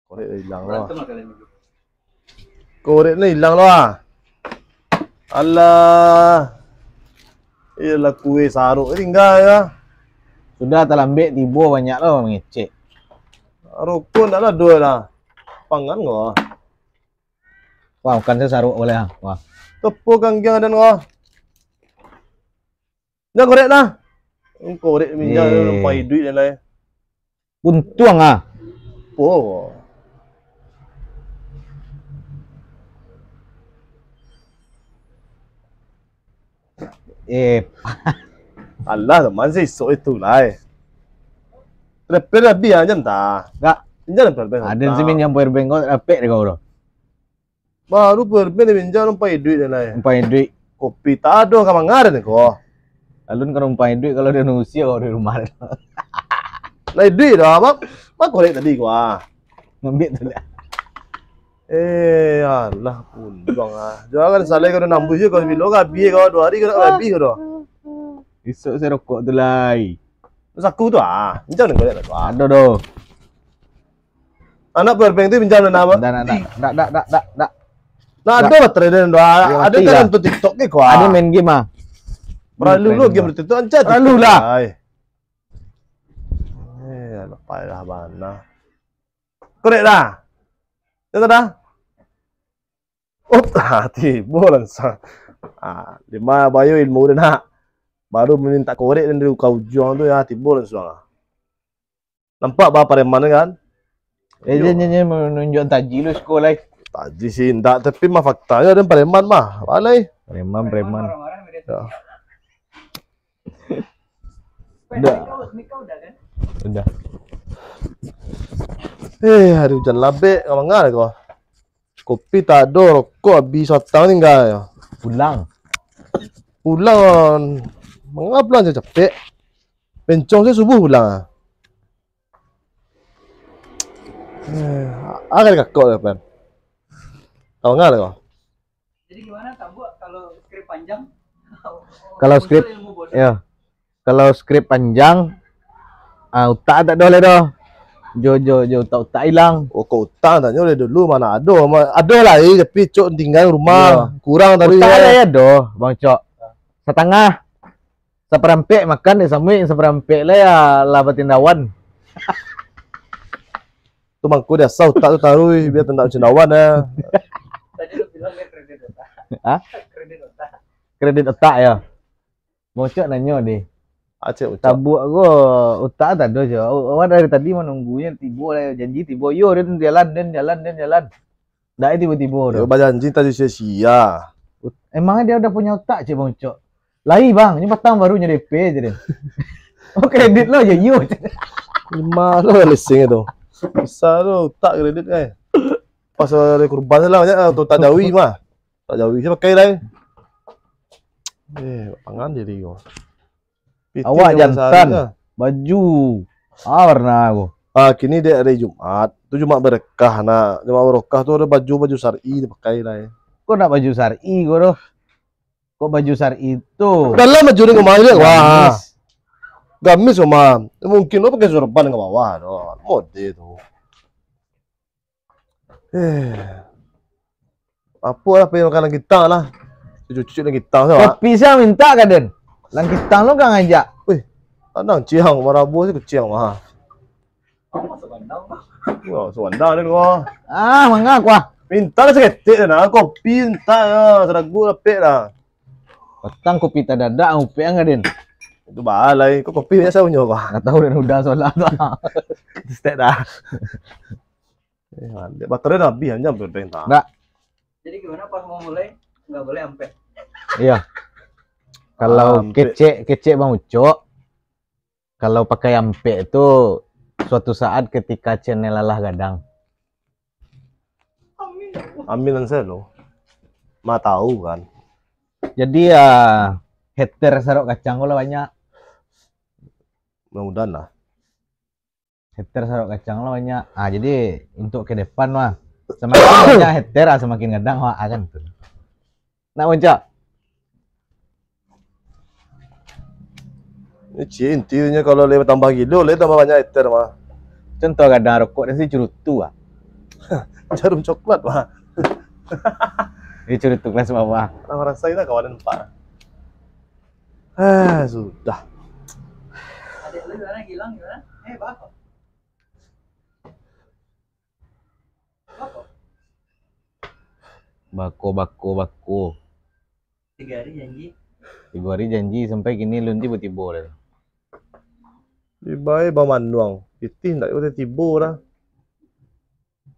Korek dah hilang loh. Berantem lah kalian berdua. Korek ni hilang loh ah. Alah. Iyalah kuih saruk tinggal ya. Sudah terlambat tiba banyak loh mengecek. Rukun dah lah dua dah. Pangan kau. Wah, bukan saya saruk boleh ah. Wah. Tepuk kangkang dan kau. Dah korek dah. Korek minyak lupai duit dan lain. Buntuang ah. Oh. Alah teman sih so itu lah. Repair lebih aja entah. Enggak. Pinjam repair. Ada sih minjam power bank kau rapek kau bro. Baru repair pinjam lupai duit dan lain. Umpai duit. Kopi tak ada kamu ngaran kau. Alun kan umpai duit kalau dia usia kau di rumah. Lai duit dah mak. Mak korek tadi kau ah. Ngambil tu lah. Alah pun bang ah. Jangan salah kau nambus je kau bilo kau biar kau 2 hari kau nak habis kau dah. Esok saya rokok tu lah. Terus aku tu ah. Pinjam dengan korek tu ah. Ada doh. Anak berbank tu pinjam dengan apa? Tak. Nah ada baterai dan doa. Ada kan untuk TikTok ke kau? Ada main game ah. Perlu lu game itu aja. Perlu lah. Lepas dah mana? Korek dah. Dah. Oh, tiba langsung. Lima bayu ilmu dah nak. Baru minta korek dan dia kau juang tu ya tiba langsung. Nampak apa preman kan? Dia menunjuk taji lu sekolah. Taji sih enggak, tapi mah faktanya dan preman mah. Balai. Preman. Marah-marah media Ya. Udah. Nikah udah kan? Udah. Hari hujan labek, kau mangal kau. Kopi tak ada, rokok habis satang tinggal. Pulang. Mengapa pulang je capek? Pencong saya subuh pulang. Akan kakak dah plan. Kau mangal kau. Jadi gimana Tabu kalau skrip panjang? Kalau skrip Ilmu bodoh. ya. Kalau skrip panjang utak tak boleh dah. Jo utak hilang. Oh kau utang tanya oleh dulu mana ada. Ada lah tapi cok tinggal rumah. Kurang tadi. Utak ada ya doh, Bang Cok. Setengah. Seperempek makan di samping seperempek lah ya lah batindawan. Tu mangku dia sah utak tu taruh biar tendang cendawan ya. Tadi lu bilang ya kredit otak. Hah? Kredit otak. Kredit otak ya. Bang Cok nanya deh. Aceh ucap. Tabuk aku utak tak ada je. Awak dari tadi menunggunya tiba lah janji tiba. Yo dia jalan. Dah tiba-tiba Yo dah. janji tadi sia-sia. Emangnya dia udah punya otak je Bang Cok. Lain bang, ini petang barunya DP je dia. Oh kredit lo aja yo. Lima lo leasing itu. Besar tu tak kredit kan. Pas ada kurban lah banyak tu tak jawi mah. Tak jawi saya pakai lah. Pangan diri kau. Awak jantan. Baju. Warna aku. Kini dia hari Jumat. Tu Jumat berkah nak. Jumat berkah tu ada baju syar'i dia pakai lah. Kok nak baju syar'i kau doh? Kok baju syar'i itu? Dalam baju ni kemana dia? Wah. Gamis kemana? Mungkin lo pakai sorban ke bawah doh. Mode tu. Apa lah pengen makan kita lah. Cucu-cucu lagi kita tu. Kopi saya minta kan Den? Langkitang lo kan ngajak. Weh, tanang ciang marabu sih keciang mah. Kamu masuk bandang. Wah, suandang ni kau. Mangga aku Minta lah seketik dah kopi minta ya, seragu lepek dah. Petang kopi tak dadak ngopi enggak Den? Itu balai, kau kopi biasa punya kau. Enggak tahu Dan udah solat tu. Step dah. Baterai dah habis jam berbentak. Enggak. Jadi gimana pas mau mulai nggak boleh sampai. Iya. Kalau kecek Bang Ucok. Kalau pakai ampe itu suatu saat ketika channel lelah gadang. Ambil saya lo. Ma tahu kan. Jadi ya hater sarok kacang lo banyak. Mudah-mudahan lah. Hater sarok kacang lo banyak. Jadi untuk ke depan mah semakin banyak hater semakin gadang kan tuh. Nak Ucok. Ini intinya kalau lewat tambah kilo, lewat tambah banyak liter mah. Contoh gadang rokok dan si cerutu Jarum coklat mah. Ini curi tuh kelas bawah. Nah, rasain lah kawan empat. Sudah. Adik lu gimana? Gilang gimana? Bako. Bako. Bako. 3 hari janji. 3 hari janji sampai kini belum tiba-tiba dah. Ibai bawa manuang. Itu tak boleh tiba dah.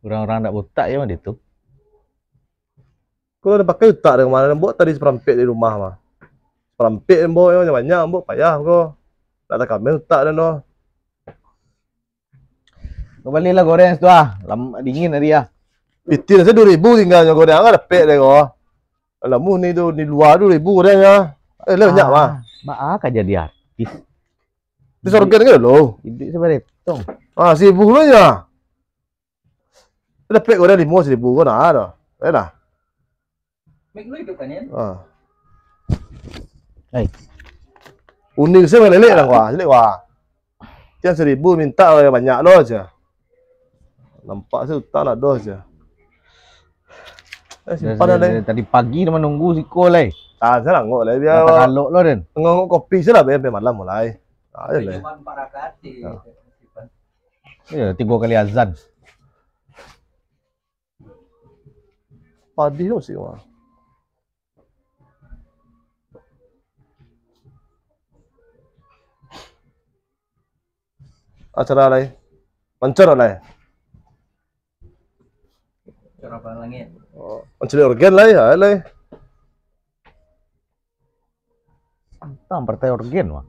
Orang-orang tak buta ya mah itu. Kalau ada pakai utak dari mana buat tadi seperampit di rumah mah. Seperampit mbok yang banyak mbok payah kau. Tak ada kami utak dan no. Kembali lah goreng tu ah. Lama dingin tadi ah. Itu saya 2.000 tinggalnya goreng ada pek deh kau. Alamu ni tu di luar 2.000 gorengnya. Banyak mah. Mak aja jadi artis. Itu sorgen ke lo? Hidup sebagai tong. 1.000 lah ya. Ada pek goreng 5.000 kau nak ada. Dah. Mik lu hidup kan ya? Hai. Uning saya main lelek lah wah, lelek wah. Tiang 1.000 minta banyak lo aja. Nampak saya utang lah dos aja. Simpan dah. Tadi pagi dah menunggu si Ko lah. Saya nangok lah biar. Tak kalok lo den. Ngangok kopi saya lah biar malam mulai. Aja lah. Cuma 4 rakaat sih. Ya 3 kali azan. Padi tu sih mah. Acara lain. Mancar lain. Coba langit. Mencari organ lah ya, lah. Tam partai organ mah.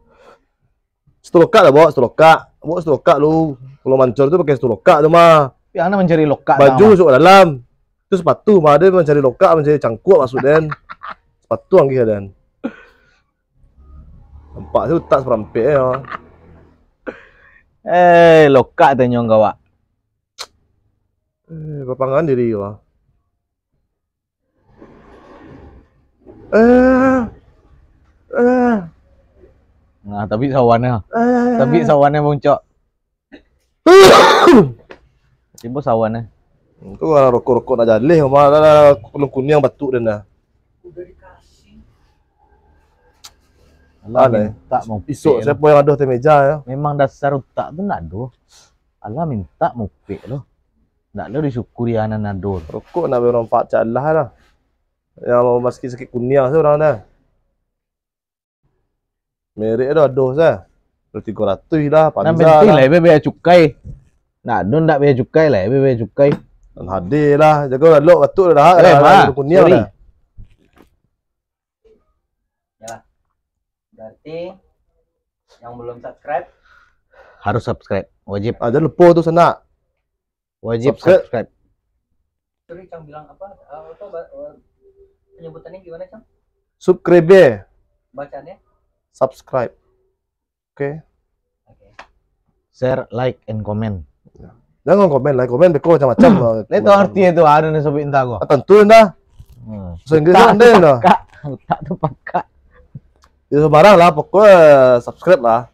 Setuloka lah bawa setuloka lu. Kalau mancor tu pakai setuloka tu mah. Ya ana mencari lokak. Baju masuk ke dalam. Itu sepatu mah ada mencari lokak, mencari cangkuk masuk dan. Sepatu anggi dan. Nampak tu tak seperampit ya. Lokak tu nyong gawak. Papangan diri wah. Nah, tapi sawannya. Tapi sawannya muncak. Tiba sawannya. Itu kalau rokok-rokok nak jalih malah kuning batuk dan dah. Udah dikasih. Allah minta mau Esok siapa yang ada atas meja ya. Memang dasar utak tu nak do. Allah minta mau pek lo. Nak lo disyukuri anak nado. Rokok nak orang pak Allah lah. Yang mau meski sakit kuning seorang dah. Merek dah dos dah. 300 lah, Panza. Nah, penting lah bebe cukai. Nak do ndak bebe cukai lah, bebe cukai. Dan hadir lah. Jaga lok batuk dah. Kuning dah. Ya. Berarti yang belum subscribe Harus subscribe, wajib. Jangan lupa tu sana. Wajib Subscribe. subscribe. Terus Cang bilang apa penyebutannya gimana Cang? Subscribe. Bacaannya? Subscribe. Oke. Share, like, and comment. Jangan komen, like, komen, beko macam-macam. Itu artinya itu ada nih sobat inta gua. Tentu dah. So Inggris dah dah. Tak tu pakak. Itu barang lah, pokoknya subscribe lah.